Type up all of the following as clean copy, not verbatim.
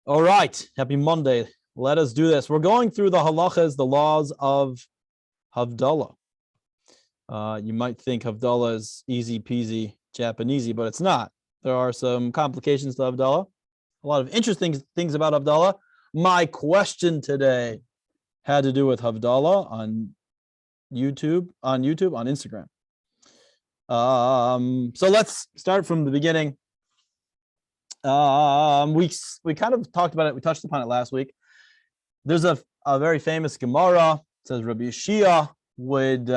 All right. Happy Monday. Let us do this. We're going through the halachas, the laws of Havdallah. You might think Havdallah is easy peasy Japanesey, but it's not. There are some complications to Havdallah. A lot of interesting things about Havdallah. My question today had to do with Havdallah on YouTube, on Instagram. So let's start from the beginning. We kind of talked about it. We touched upon it last week. There's a very famous Gemara. It says Rabbi Yeshia would,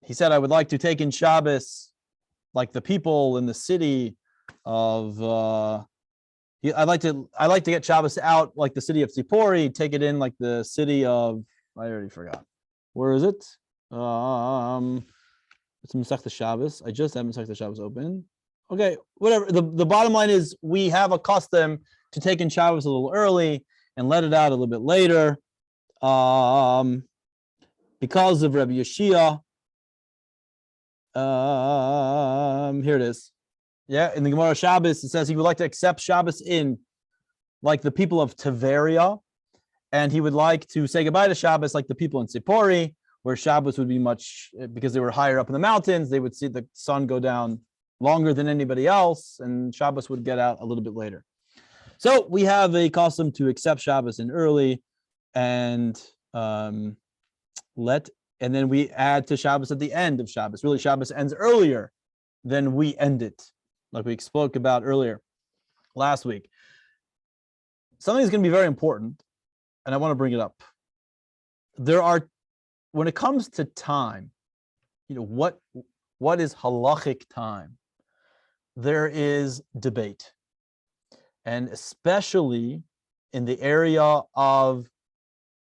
he said, I would like to take in Shabbos like the people in the city of, I'd like to get Shabbos out like the city of Tzipori, take it in like the city of, I already forgot. Where is it? It's Masechta Shabbos. I just have Masechta Shabbos open. Okay, whatever. The bottom line is we have a custom to take in Shabbos a little early and let it out a little bit later. Because of Rabbi Yeshia. Here it is. Yeah, in the Gemara Shabbos, it says he would like to accept Shabbos in like the people of Tiberia, and he would like to say goodbye to Shabbos like the people in Tzipori, where Shabbos would be much, because they were higher up in the mountains, they would see the sun go down longer than anybody else, and Shabbos would get out a little bit later. So we have a custom to accept Shabbos in early, and and then we add to Shabbos at the end of Shabbos. Really, Shabbos ends earlier than we end it, like we spoke about earlier last week. Something is going to be very important, and I want to bring it up. When it comes to time, what is halachic time? There is debate, and especially in the area of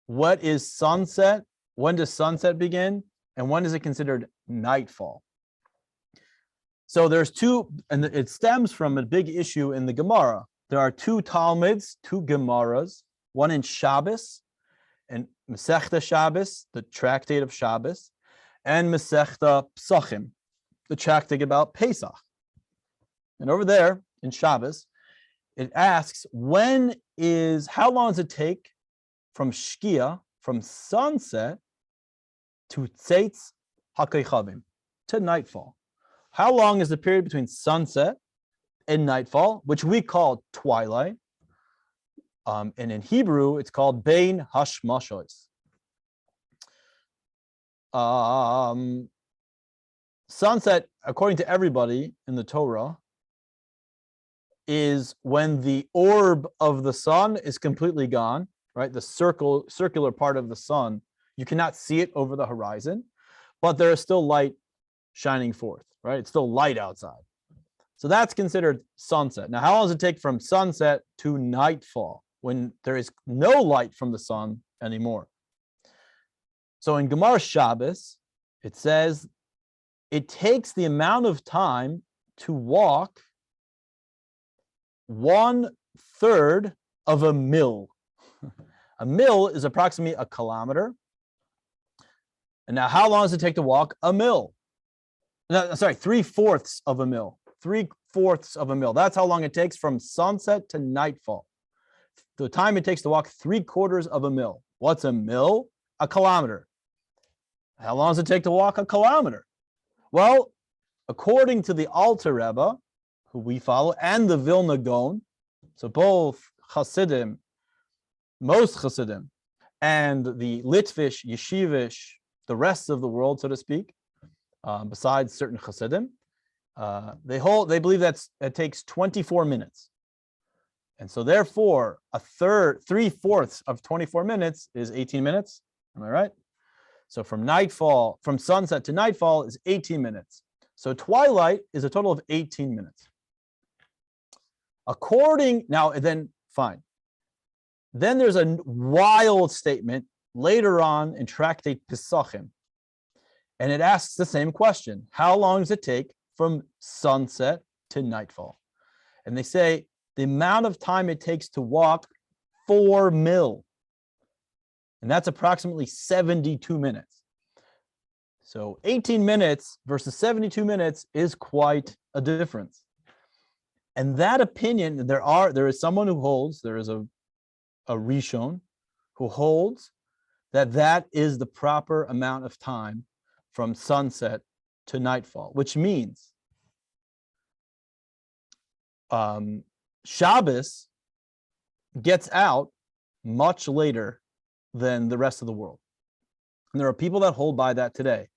what is sunset, when does sunset begin, and when is it considered nightfall? So there's two, and it stems from a big issue in the Gemara. There are two Talmuds, two Gemaras, one in Shabbos, and Masechta Shabbos, the tractate of Shabbos, and Masechta Psachim, the tractate about Pesach. And over there in Shabbos, it asks, how long does it take from Shkia, from sunset, to Tzeitz HaKeichavim, to nightfall? How long is the period between sunset and nightfall, which we call twilight? And in Hebrew, it's called Bein Hashmashos. Sunset, according to everybody in the Torah, is when the orb of the sun is completely gone, right? The circular part of the sun, you cannot see it over the horizon, but there is still light shining forth, right? It's still light outside. So that's considered sunset. Now, how long does it take from sunset to nightfall, when there is no light from the sun anymore? So in Gemara Shabbos, it says it takes the amount of time to walk 1/3 of a mil. A mil is approximately a kilometer. And now how long does it take to walk a mil? No, sorry, 3/4 of a mil. 3/4 of a mil. That's how long it takes from sunset to nightfall. The time it takes to walk 3/4 of a mil. What's a mil? A kilometer. How long does it take to walk a kilometer? Well, according to the Alter Rebbe, who we follow, and the Vilna Gaon, so both Hasidim, most Hasidim, and the Litvish, Yeshivish, the rest of the world, so to speak, besides certain Hasidim, they believe it takes 24 minutes. And so therefore, 3/4 of 24 minutes is 18 minutes. Am I right? So from sunset to nightfall is 18 minutes. So twilight is a total of 18 minutes. Fine. Then there's a wild statement later on in Tractate Pesachim, and it asks the same question. How long does it take from sunset to nightfall? And they say the amount of time it takes to walk 4 mil, and that's approximately 72 minutes. So 18 minutes versus 72 minutes is quite a difference. And that opinion, there is someone who holds, there is a Rishon who holds that is the proper amount of time from sunset to nightfall, which means Shabbos gets out much later than the rest of the world. And there are people that hold by that today.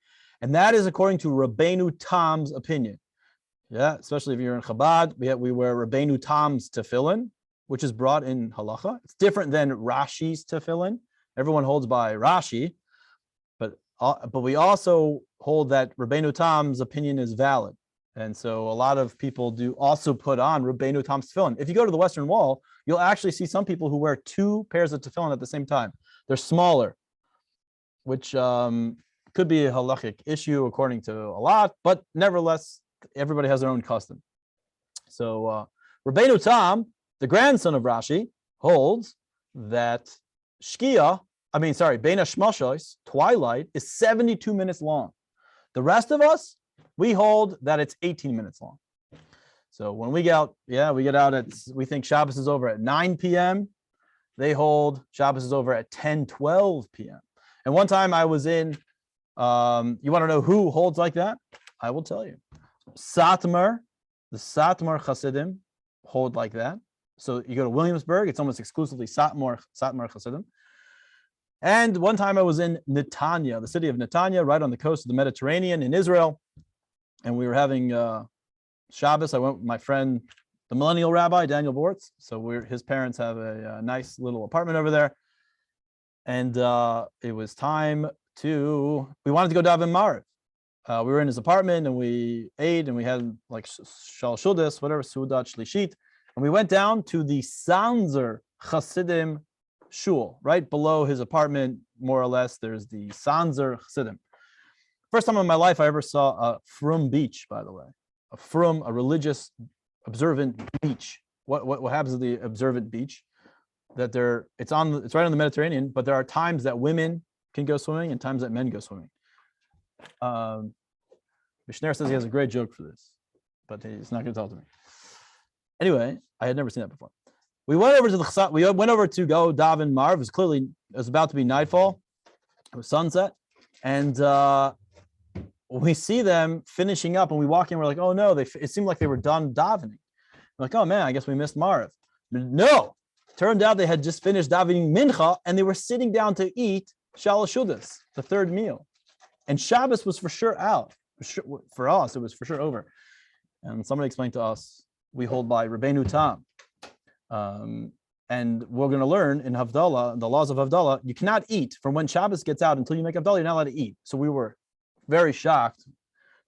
And that is according to Rabbeinu Tam's opinion. Yeah, especially if you're in Chabad, we wear Rabbeinu Tam's tefillin, which is brought in halacha. It's different than Rashi's tefillin. Everyone holds by Rashi, but we also hold that Rabbeinu Tam's opinion is valid. And so a lot of people do also put on Rabbeinu Tam's tefillin. If you go to the Western Wall, you'll actually see some people who wear two pairs of tefillin at the same time. They're smaller, which could be a halachic issue according to a lot, but nevertheless, everybody has their own custom. So Rabbeinu Tam, the grandson of Rashi, holds that Beina Shmashos, twilight, is 72 minutes long. The rest of us, we hold that it's 18 minutes long. So when we get out, we think Shabbos is over at 9 p.m. They hold Shabbos is over at 10:12 p.m. And one time I was in, you want to know who holds like that? I will tell you. Satmar, the Satmar Hasidim hold like that. So you go to Williamsburg, it's almost exclusively Satmar Hasidim. And one time I was in Netanya, the city of Netanya, right on the coast of the Mediterranean in Israel. And we were having Shabbos. I went with my friend, the millennial rabbi, Daniel Bortz. So his parents have a nice little apartment over there. And it was time we wanted to go daven Mariv. We were in his apartment and we ate and we had like shal shudas, whatever, sudat shlishit. And we went down to the Sanzer Hasidim shul, right below his apartment, more or less. There's the Sanzer Hasidim. First time in my life I ever saw a frum beach, by the way. A religious observant beach. What happens at the observant beach? That it's right on the Mediterranean, but there are times that women can go swimming and times that men go swimming. Mishnah says he has a great joke for this, but he's not going to tell it to me. Anyway, I had never seen that before. We went over to go daven Marv. It was about to be nightfall. It was sunset, and we see them finishing up, and we walk in. We're like, oh no! It seemed like they were done davening. We're like, oh man, I guess we missed Marv. But no, turned out they had just finished davening mincha, and they were sitting down to eat shalashudas, the third meal, and Shabbos was for sure out. For us, it was for sure over. And somebody explained to us, we hold by Rabbeinu Tam. And we're going to learn in Havdallah, the laws of Havdallah, you cannot eat from when Shabbos gets out until you make Havdallah, you're not allowed to eat. So we were very shocked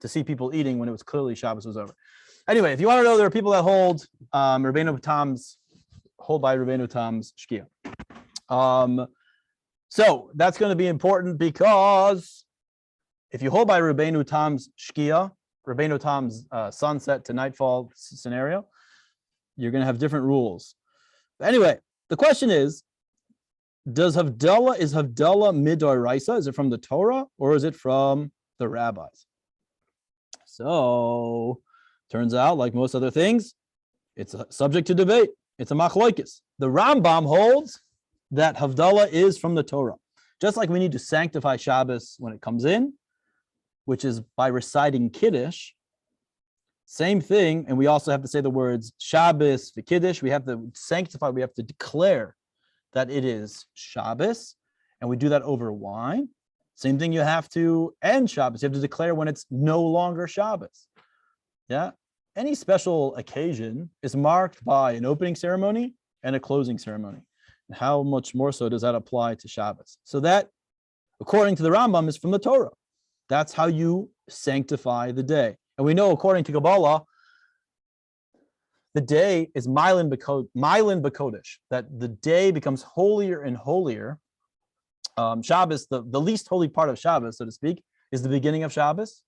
to see people eating when it was clearly Shabbos was over. Anyway, if you want to know, there are people that hold by Rabbeinu Tam's Shkia. So that's going to be important because if you hold by Rabbeinu Tam's Shkia, Rabbeinu Tam's sunset to nightfall scenario, you're going to have different rules. But anyway, the question is Havdallah midoraisa? Is it from the Torah or is it from the rabbis? So, turns out, like most other things, it's subject to debate. It's a machloikis. The Rambam holds that Havdallah is from the Torah. Just like we need to sanctify Shabbos when it comes in, which is by reciting Kiddush, same thing, and we also have to say the words Shabbos, the Kiddush. We have to sanctify, we have to declare that it is Shabbos, and we do that over wine. Same thing, you have to end Shabbos. You have to declare when it's no longer Shabbos. Yeah? Any special occasion is marked by an opening ceremony and a closing ceremony. How much more so does that apply to Shabbos? So that, according to the Rambam, is from the Torah. That's how you sanctify the day. And we know, according to Kabbalah, the day is Mylin B'Kodesh, that the day becomes holier and holier. Shabbos, the least holy part of Shabbos, so to speak, is the beginning of Shabbos.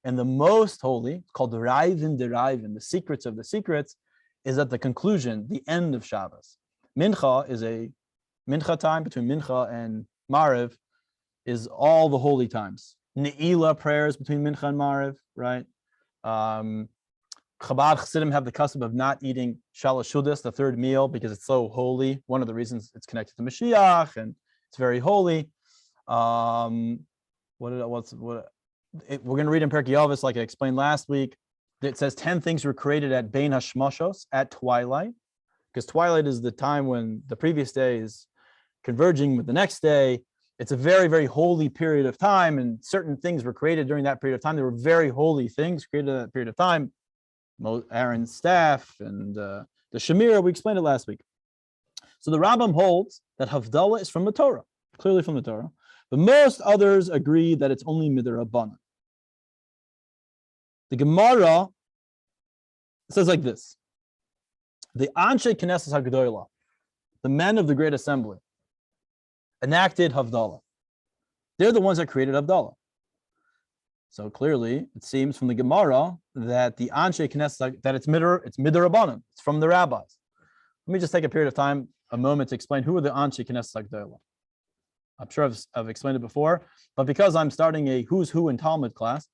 And the most holy, called the Raivin Deraivin, the secrets of the secrets, is at the conclusion, the end of Shabbos. Mincha is a mincha time between mincha and Mariv, is all the holy times. Ne'ilah prayers between mincha and Mariv, right? Chabad Chassidim have the custom of not eating shalosh shudas, the third meal, because it's so holy. One of the reasons it's connected to Mashiach and it's very holy. We're going to read in Perkei Avos, like I explained last week. It says 10 things were created at Bein Hashmashos, at twilight, because twilight is the time when the previous day is converging with the next day. It's a very, very holy period of time, and certain things were created during that period of time. There were very holy things created in that period of time. Aaron's staff and the Shemira, we explained it last week. So the Rambam holds that Havdallah is from the Torah, clearly from the Torah, but most others agree that it's only midrabanan. The Gemara says like this: the Anshe Knesset HaGedolah, the men of the Great Assembly, enacted Havdallah. They're the ones that created Havdallah. So clearly, it seems from the Gemara that the Anshe Knesset, that it's midrabanan, it's from the rabbis. Let me just take a moment to explain who are the Anshe Knesset HaGedolah. I'm sure I've explained it before, but because I'm starting a who's who in Talmud class,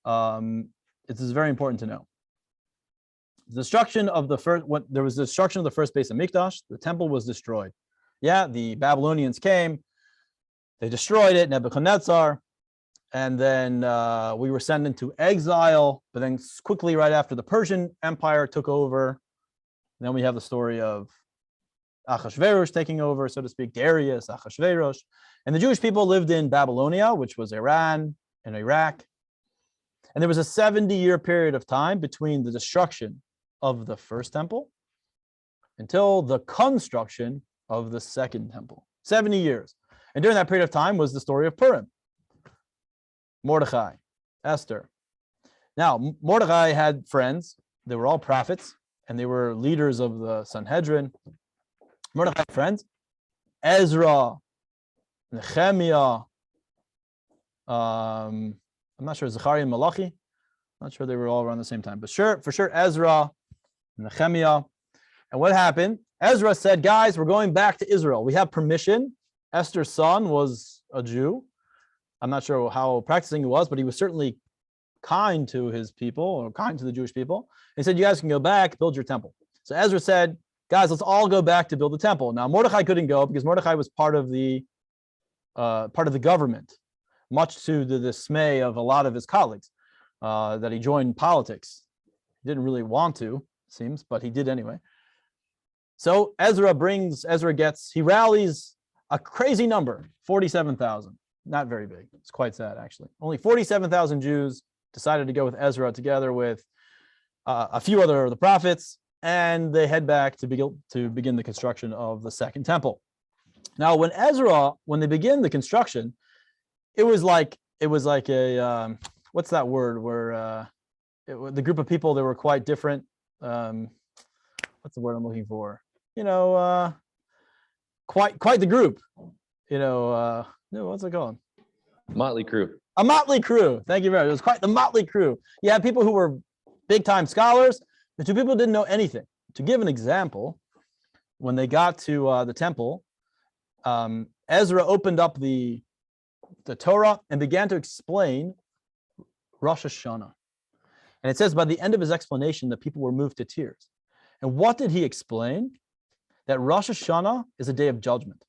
it is very important to know. The destruction of the first, there was the destruction of the first base of Mikdash. The temple was destroyed. Yeah, the Babylonians came, they destroyed it, Nebuchadnezzar, and then we were sent into exile. But then quickly, right after, the Persian Empire took over. And then we have the story of Achashverosh taking over, so to speak, Darius, Achashverosh. And the Jewish people lived in Babylonia, which was Iran and Iraq. And there was a 70-year period of time between the destruction of the first temple until the construction of the second temple. 70 years. And during that period of time was the story of Purim. Mordechai, Esther. Now, Mordechai had friends. They were all prophets, and they were leaders of the Sanhedrin. Mordechai had friends. Ezra, Nehemiah, I'm not sure, Zechariah and Malachi. I'm not sure they were all around the same time, but for sure, Ezra, Nehemiah. And what happened? Ezra said, guys, we're going back to Israel. We have permission. Esther's son was a Jew. I'm not sure how practicing he was, but he was certainly kind to his people, or kind to the Jewish people. He said, you guys can go back, build your temple. So Ezra said, guys, let's all go back to build the temple. Now, Mordechai couldn't go because Mordechai was part of the government, much to the dismay of a lot of his colleagues, that he joined politics. He didn't really want to, it seems, but he did anyway. So he rallies a crazy number, 47,000. Not very big. It's quite sad, actually. Only 47,000 Jews decided to go with Ezra together with a few other of the prophets, and they head back to begin the construction of the second temple. Now, when they begin the construction, it was like a what's that word? Where the group of people, they were quite different. What's the word I'm looking for? Quite the group. What's it called? Motley crew. A motley crew. Thank you very much. It was quite the motley crew. You had people who were big-time scholars, but two people didn't know anything. To give an example, when they got to the temple, Ezra opened up the Torah and began to explain Rosh Hashanah. And it says by the end of his explanation, the people were moved to tears. And what did he explain? That Rosh Hashanah is a day of judgment.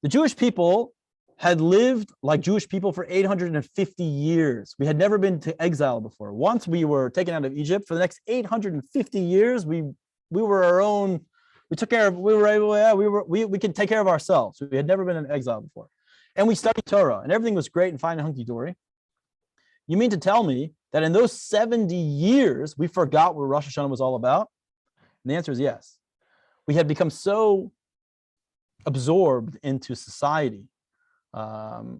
The Jewish people had lived like Jewish people for 850 years. We had never been to exile before. Once we were taken out of Egypt, for the next 850 years, we were our own. We took care of. We could take care of ourselves. We had never been in exile before, and we studied Torah, and everything was great and fine and hunky dory. You mean to tell me that in those 70 years we forgot what Rosh Hashanah was all about? And the answer is yes. We had become so absorbed into society.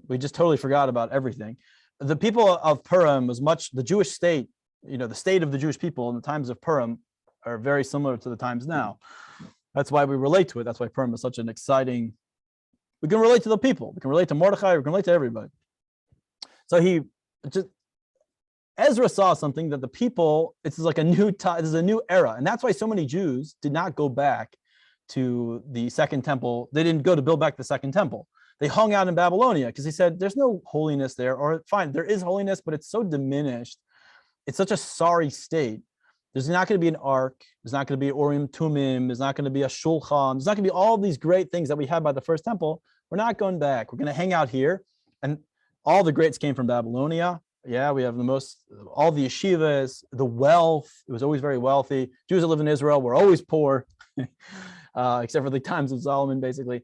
We just totally forgot about everything. The people of Purim was the Jewish state, the state of the Jewish people in the times of Purim are very similar to the times now. That's why we relate to it. That's why Purim is such an exciting, we can relate to the people. We can relate to Mordechai, we can relate to everybody. So Ezra saw something that the people, this is a new era. And that's why so many Jews did not go back to the second temple. They didn't go to build back the second temple. They hung out in Babylonia because he said, there's no holiness there, or fine, there is holiness, but it's so diminished it's such a sorry state. There's not going to be an ark. There's not going to be Urim Tumim. There's not going to be a Shulchan. There's not going to be all these great things that we had by the first temple. We're not going back. We're going to hang out here. And all the greats came from Babylonia. Yeah, we have all the yeshivas, the wealth. It was always very wealthy. Jews that live in Israel were always poor, except for the times of Solomon, basically.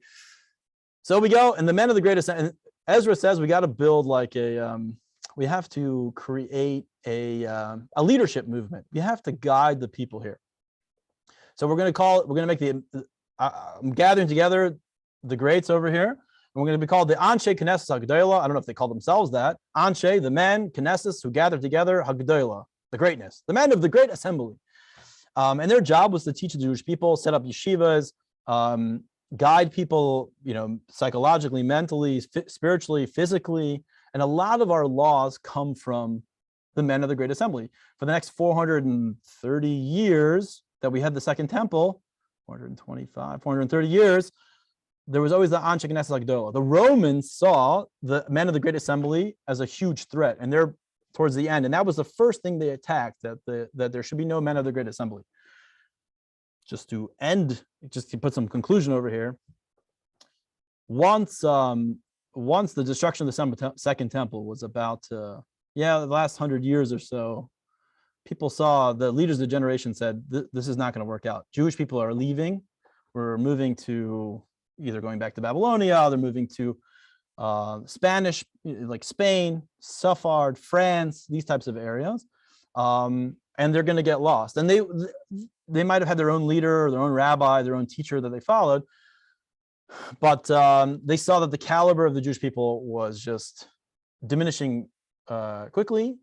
So we go, and the men of the greatest, and Ezra says we got to build like we have to create a leadership movement. You have to guide the people here. So we're going to make I'm gathering together the greats over here. And we're going to be called the Anshe Knesset Havadallah. I don't know if they call themselves that. Anshe, the men, Knesset, who gathered together, Havadallah, the greatness, the men of the great assembly. And their job was to teach the Jewish people, set up yeshivas, guide people, psychologically, mentally, spiritually, physically. And a lot of our laws come from the men of the great assembly. For the next 430 years that we had the second temple, 430 years, there was always the Anshe Knesset Havadallah. The Romans saw the men of the great assembly as a huge threat, and they're towards the end. And that was the first thing they attacked, that there should be no men of the great assembly. Just to put some conclusion over here, once the destruction of the second temple was about the last 100 years or so, people saw, the leaders of the generation said, this is not going to work out. Jewish people are leaving. We're moving to either going back to Babylonia, they're moving to Spanish, like Spain, Safard, France, these types of areas. And they're going to get lost. And they might have had their own leader, their own rabbi, their own teacher that they followed. But they saw that the caliber of the Jewish people was just diminishing quickly.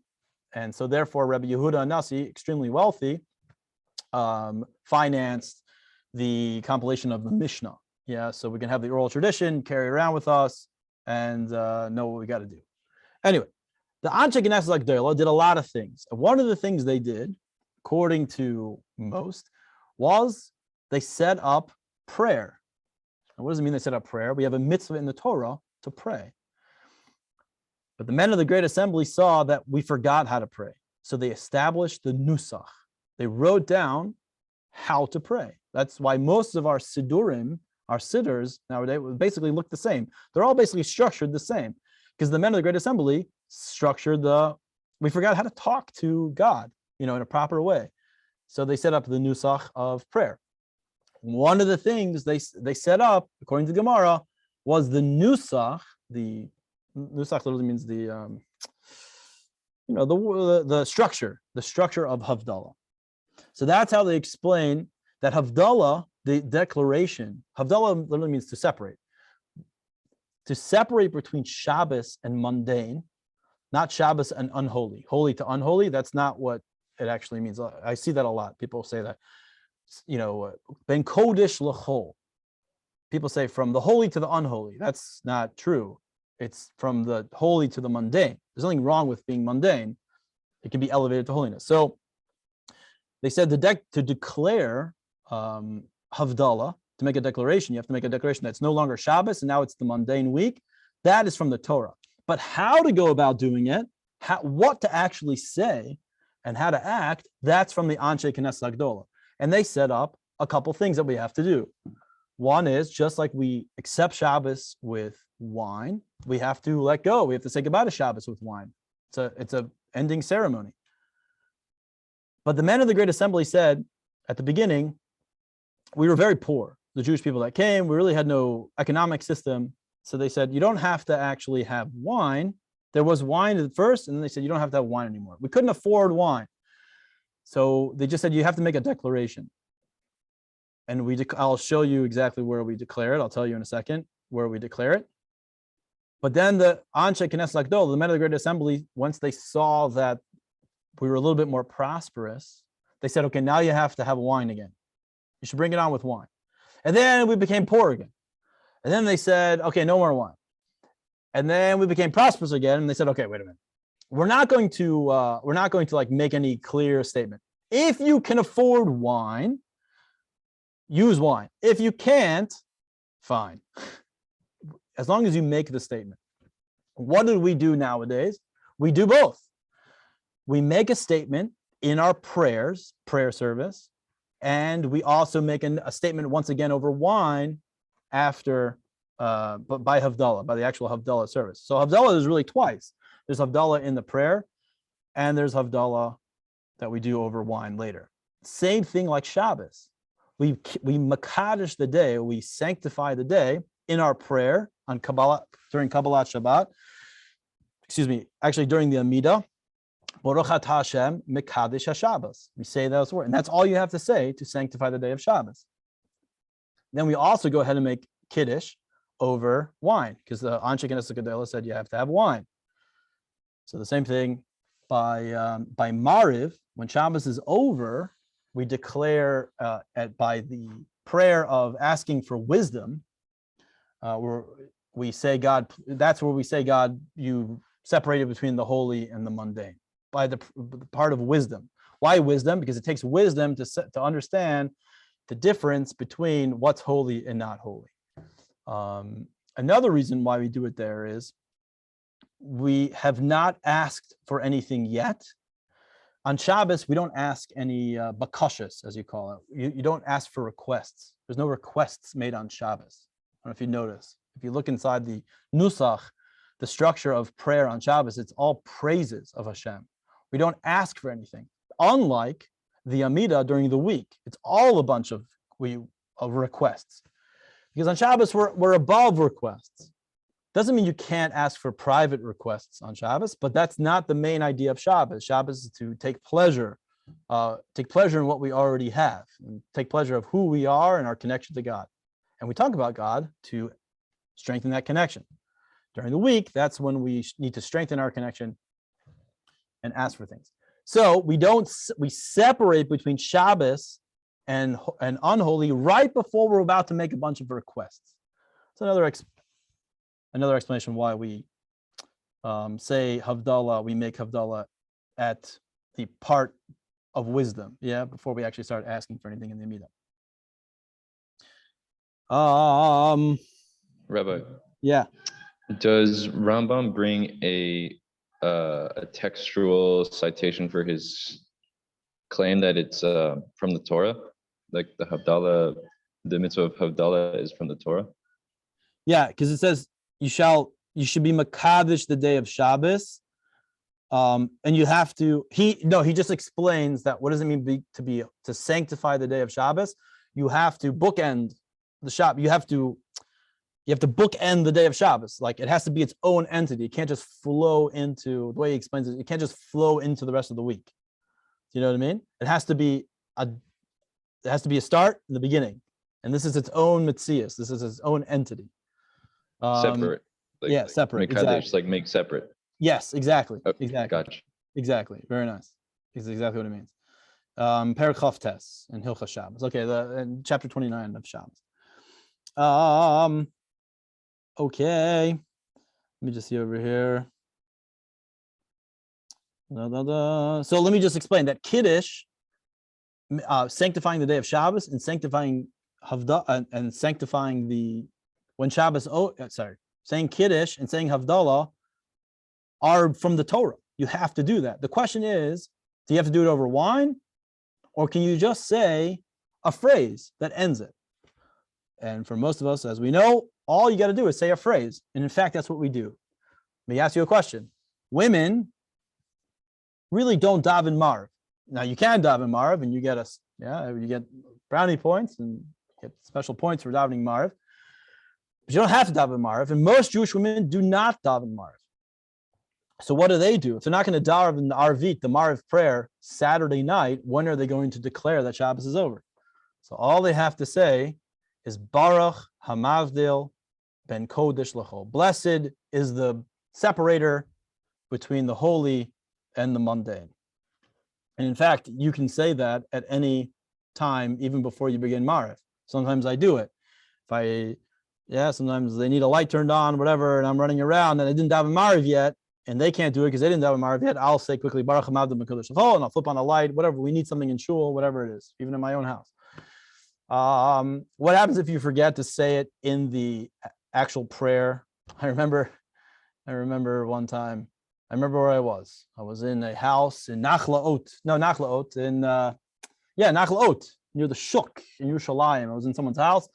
And so therefore, Rabbi Yehuda Nasi, extremely wealthy, financed the compilation of the Mishnah. Yeah, so we can have the oral tradition, carry around with us, and know what we got to do. Anyway, the Anshe Knesset Havadallah did a lot of things. And one of the things they did, according to most, was they set up prayer. And what does it mean they set up prayer? We have a mitzvah in the Torah to pray. But the men of the great assembly saw that we forgot how to pray. So they established the nusach. They wrote down how to pray. That's why most of our sidurim, our sidders nowadays, basically look the same. They're all basically structured the same, because the men of the great assembly structured we forgot how to talk to God, in a proper way. So they set up the nusach of prayer. One of the things they set up, according to Gemara, was the nusach. The nusach literally means the structure of Havdallah. So that's how they explain that Havdallah, the declaration, Havdallah literally means to separate. To separate between Shabbos and mundane, not Shabbos and unholy. Holy to unholy, that's not what it actually means. I see that a lot. People say that, ben kodesh l'chol. People say from the holy to the unholy. That's not true. It's from the holy to the mundane. There's nothing wrong with being mundane. It can be elevated to holiness. So they said to declare Havdallah, to make a declaration, you have to make a declaration that's no longer Shabbos and now it's the mundane week. That is from the Torah. But how to go about doing it, what to actually say, and how to act, that's from the Anshe Knesset Havadallah. And they set up a couple things that we have to do. One is, just like we accept Shabbos with wine, we have to let go. We have to say goodbye to Shabbos with wine. It's a ending ceremony. But the men of the great assembly said at the beginning, we were very poor. The Jewish people that came, we really had no economic system. So they said, you don't have to actually have wine. There was wine at first, and then they said, you don't have to have wine anymore. We couldn't afford wine. So they just said, you have to make a declaration. And I'll show you exactly where we declare it. I'll tell you in a second where we declare it. But then the Anshe Knesset Havadallah, the men of the great assembly, once they saw that we were a little bit more prosperous, they said, okay, now you have to have wine again. You should bring it on with wine. And then we became poor again. And then they said, okay, no more wine. And then we became prosperous again. And they said, okay, wait a minute. We're not going to like make any clear statement. If you can afford wine, use wine. If you can't, fine. As long as you make the statement. What do we do nowadays? We do both. we make a statement in our prayer service, and we also make a statement once again over wine after, but by Havdallah, by the actual Havdallah service. So Havdallah is really twice. There's Havdallah in the prayer, and there's Havdallah that we do over wine later. Same thing like Shabbos. We makadosh the day, we sanctify the day in our prayer on Kabbalah, during Kabbalat Shabbat. Actually during the Amidah. Baruch atah Hashem mekadesh HaShabbos. We say those words, and that's all you have to say to sanctify the day of Shabbos. Then we also go ahead and make Kiddush over wine, because the Anshe Knesset Gedolah said you have to have wine. So the same thing by Mariv, when Shabbos is over, we declare by the prayer of asking for wisdom, where we say, God, that's where we say, God, you separated between the holy and the mundane, by the part of wisdom. Why wisdom? Because it takes wisdom to understand the difference between what's holy and not holy. Another reason why we do it there is we have not asked for anything yet. On Shabbos, we don't ask any bakashas, as you call it. You don't ask for requests. There's no requests made on Shabbos. I don't know if you notice. If you look inside the nusach, the structure of prayer on Shabbos, it's all praises of Hashem. We don't ask for anything. Unlike the Amidah during the week, it's all a bunch of requests. Because on Shabbos, we're above requests. Doesn't mean you can't ask for private requests on Shabbos, but that's not the main idea of Shabbos. Shabbos is to take pleasure in what we already have, and take pleasure of who we are and our connection to God. And we talk about God to strengthen that connection. During the week, that's when we need to strengthen our connection and ask for things. So we separate between Shabbos and unholy right before we're about to make a bunch of requests. It's another explanation why we say Havdallah, we make Havdallah at the part of wisdom, before we actually start asking for anything in the Amidah. Rabbi. Yeah. Does Rambam bring a textual citation for his claim that it's from the Torah, like the Havdallah, the mitzvah of Havdallah is from the Torah? Yeah, because it says you should be makadosh the day of Shabbos, and you have to. He just explains that what does it mean to sanctify the day of Shabbos? You have to bookend the Shabbos. You have to bookend the day of Shabbos. Like, it has to be its own entity. It can't just flow into, the way he explains it, it can't just flow into the rest of the week. Do you know what I mean? It has to be a start and the beginning. And this is its own mitzias. This is its own entity. Separate. Separate. Exactly. Like make separate. Yes, exactly. Okay, exactly. Gotcha. Exactly. Very nice. This is exactly what it means. Perek Tes in Hilchas Shabbos. Okay, in chapter 29 of Shabbos. Okay, let me just see over here. So let me just explain that Kiddush, sanctifying the day of Shabbos and sanctifying Havdalah, and sanctifying when Shabbos, saying Kiddush and saying Havdalah are from the Torah. You have to do that. The question is, do you have to do it over wine, or can you just say a phrase that ends it? And for most of us, as we know, all you got to do is say a phrase. And in fact, that's what we do. Let me ask you a question. Women really don't daven Marv. Now, you can daven Marv, and you get brownie points and get special points for davening Marv. But you don't have to daven Marv. And most Jewish women do not daven Marv. So what do? If they're not going to daven the Arvit, the Marv prayer, Saturday night, when are they going to declare that Shabbos is over? So all they have to say is Baruch Hamavdil Ben Kodesh L'chol. Blessed is the separator between the holy and the mundane. And in fact, you can say that at any time, even before you begin Marif. Sometimes I do it. Sometimes they need a light turned on, whatever, and I'm running around and I didn't daven Marif yet, and they can't do it because they didn't daven Marif yet. I'll say quickly Baruch Hamavdil Ben Kodesh L'chol, and I'll flip on a light, whatever. We need something in shul, whatever it is, even in my own house. What happens if you forget to say it in the actual prayer? I remember one time I remember where I was. I was in a house in Nachlaot. No, Nachlaot. Nachlaot, near the Shuk in Yerushalayim. I was in someone's house,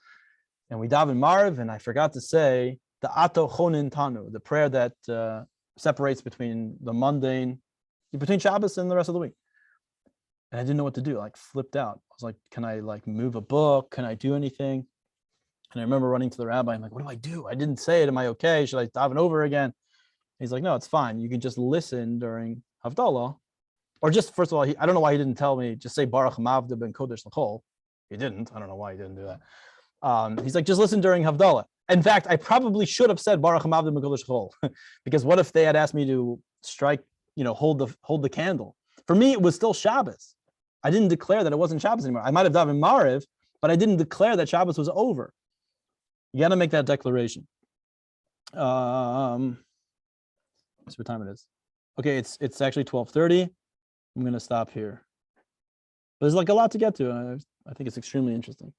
and we davened Marv, and I forgot to say the Ato Chonin Tanu, the prayer that separates between the mundane, between Shabbos and the rest of the week. And I didn't know what to do. I like flipped out. I was like, can I like move a book? Can I do anything? And I remember running to the rabbi. I'm like, what do I do? I didn't say it. Am I okay? Should I daven over again? He's like, no, it's fine. You can just listen during Havdallah. Or just, first of all, I don't know why he didn't tell me, just say Baruch Hamavda ben Kodesh L'chol. He didn't. I don't know why he didn't do that. He's like, just listen during Havdallah. In fact, I probably should have said Baruch Hamavda ben Kodesh L'chol. Because what if they had asked me to strike, hold the candle? For me, it was still Shabbos. I didn't declare that it wasn't Shabbos anymore. I might have davened Mariv, but I didn't declare that Shabbos was over. You got to make that declaration. That's what time it is. Okay, it's actually 12:30. I'm going to stop here. But there's like a lot to get to. I think it's extremely interesting.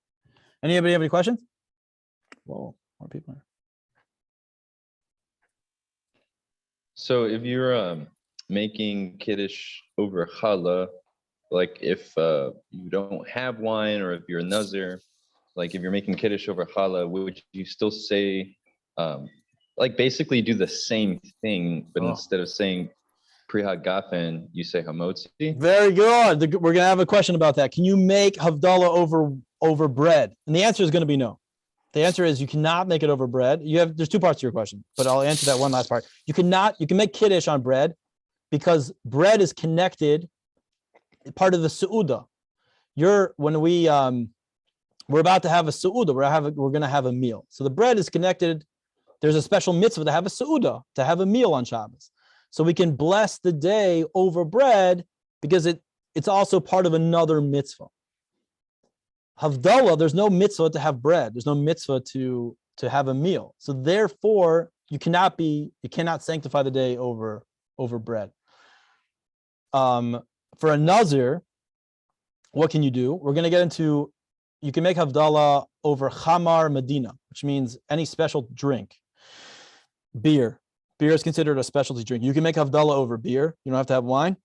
Anybody have any questions? Whoa, more people here. So if you're making Kiddush over challah, like if you don't have wine, or if you're a nazir, like if you're making Kiddush over challah, would you still say, like basically do the same thing, but instead of saying Pri Hagafen, you say Hamotzi? Very good. We're going to have a question about that. Can you make Havdallah over bread? And the answer is going to be no. The answer is you cannot make it over bread. There's two parts to your question, but I'll answer that one last part. You can make Kiddush on bread because bread is connected, part of the Su'udah. We're about to have a Su'udah. We're going to have a meal. So the bread is connected. There's a special mitzvah to have a Su'udah, to have a meal on Shabbos. So we can bless the day over bread because it's also part of another mitzvah. Havdallah, there's no mitzvah to have bread. There's no mitzvah to have a meal. So therefore, you cannot sanctify the day over bread. For a nazir, what can you do? We're going to get into, you can make Havdallah over Chamar Medina, which means any special drink. Beer. Beer is considered a specialty drink. You can make Havdallah over beer. You don't have to have wine.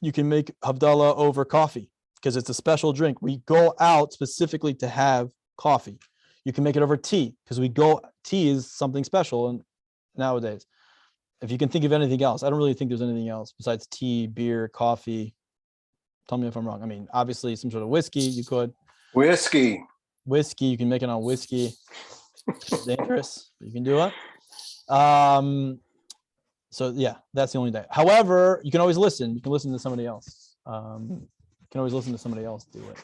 You can make Havdallah over coffee because it's a special drink. We go out specifically to have coffee. You can make it over tea because tea is something special and nowadays. If you can think of anything else, I don't really think there's anything else besides tea, beer, coffee. Tell me if I'm wrong. I mean, obviously some sort of whiskey you could. Whiskey, you can make it on whiskey. It's dangerous, but you can do it. So yeah, that's the only day. However, you can always listen. You can listen to somebody else. You can always listen to somebody else do it.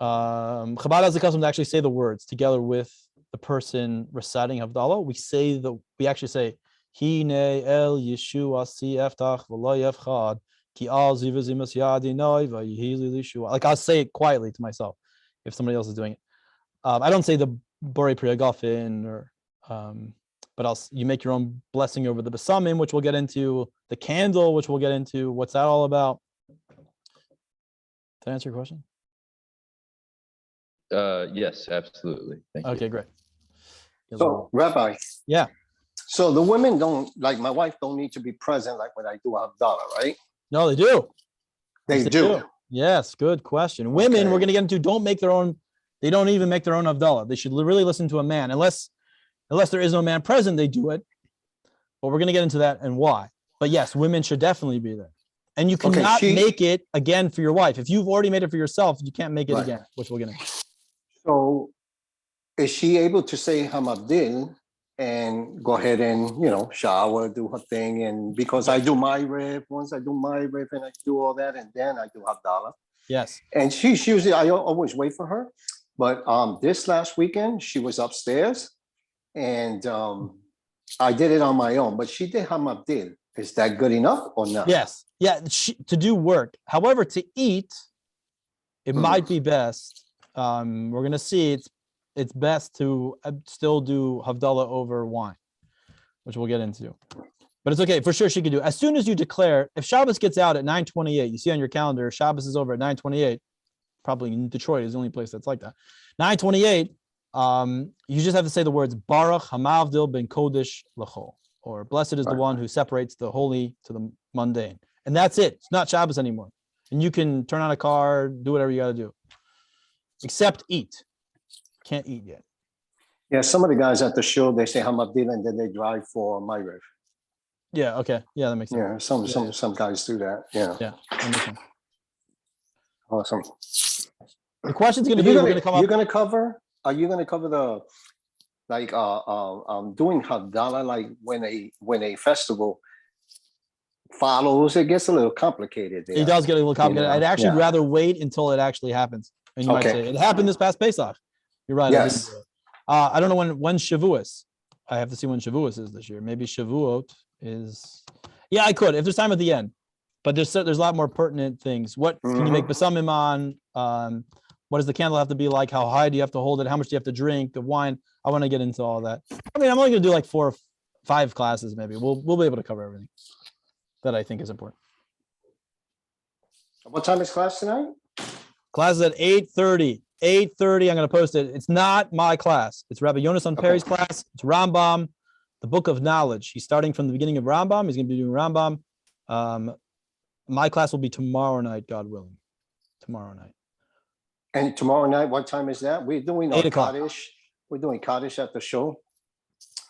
Chabad has the custom to actually say the words together with the person reciting Havdallah. We actually say, Hine el Yeshua si eftach v'lo yefchad ki al zivazimas yadi noi v'yihili Yeshua. Like I'll say it quietly to myself if somebody else is doing it. I don't say the Borei Pri Hagafen but you make your own blessing over the besamim, which we'll get into, the candle, which we'll get into. What's that all about? Did I answer your question? Yes, absolutely. Thank you. Okay, great. So, Rabbi. Yeah. So the women don't, like my wife, don't need to be present like when I do Havdallah, right? No, they do. They do. Yes, good question. Women, we're going to get into, they don't even make their own Havdallah. They should really listen to a man. Unless there is no man present, they do it. But we're going to get into that and why. But yes, women should definitely be there. And you cannot make it again for your wife. If you've already made it for yourself, you can't make it again, which we're going to. So is she able to say Hamabdil and go ahead and, shower, do her thing? And because I do my rib, once I do my rib and I do all that, and then I do Havdallah. Yes. And she usually, I always wait for her. But this last weekend, she was upstairs and I did it on my own, but she did Hamabdil. Is that good enough or not? Yes. Yeah, to do work. However, to eat, it might be best. We're going to see it's best to still do Havdallah over wine, which we'll get into. But it's okay. For sure, she could do it. As soon as you declare, if Shabbos gets out at 9:28, you see on your calendar, Shabbos is over at 9:28. Probably in Detroit is the only place that's like that. 9:28, you just have to say the words Baruch Hamavdil ben Kodesh L'chol. or blessed is the Right. one who separates the holy to the mundane. And that's it. It's not Shabbos anymore. And you can turn on a car, do whatever you got to do, except eat. Can't eat yet. Yeah, some of the guys at the show, they say Hamabdil and then they drive for Myrif. Yeah. Okay. Yeah, that makes sense. Yeah, some Yeah, some guys do that. Yeah, Yeah, that makes sense. awesome. The question's going to You're be, gonna, we're going to come you're up. gonna cover? Are you gonna cover the like doing Havdallah like when a festival follows? It gets a little complicated there. It does get a little complicated. know, I'd actually yeah. rather wait until it actually happens. And you might Okay. say, it happened this past Pesach. You're right. Yes. I didn't do it. I don't know when Shavuos. I have to see when Shavuos is this year. Maybe Shavuot is. Yeah, I could if there's time at the end. But there's a lot more pertinent things. What can you make basam iman? What does the candle have to be like? How high do you have to hold it? How much do you have to drink? The wine. I want to get into all that. I mean, I'm only going to do like 4 or 5 classes. Maybe we'll be able to cover everything that I think is important. What time is class tonight? Class is at 8:30. 8:30. I'm going to post it. It's not my class. It's Rabbi Yonasan Perry's class. It's Rambam, the Book of Knowledge. He's starting from the beginning of Rambam. He's going to be doing Rambam. My class will be tomorrow night, God willing. Tomorrow night. And tomorrow night, what time is that? We're doing 8 our o'clock. Kaddish. We're doing Kaddish at the show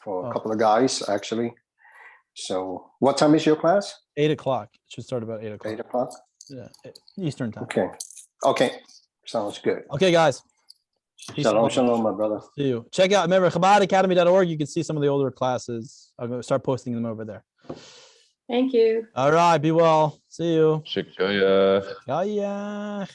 for a Oh. couple of guys, actually. So what time is your class? 8 o'clock. It should start about 8 o'clock. 8 o'clock? Yeah, Eastern time. Okay. Okay. Sounds good. Okay, guys. Peace and Shalom, love. shalom, my brother. See you. Check out, remember, ChabadAcademy.org. You can see some of the older classes. I'm going to start posting them over there. Thank you. All right. Be well. See you. Shikaya. Kayach.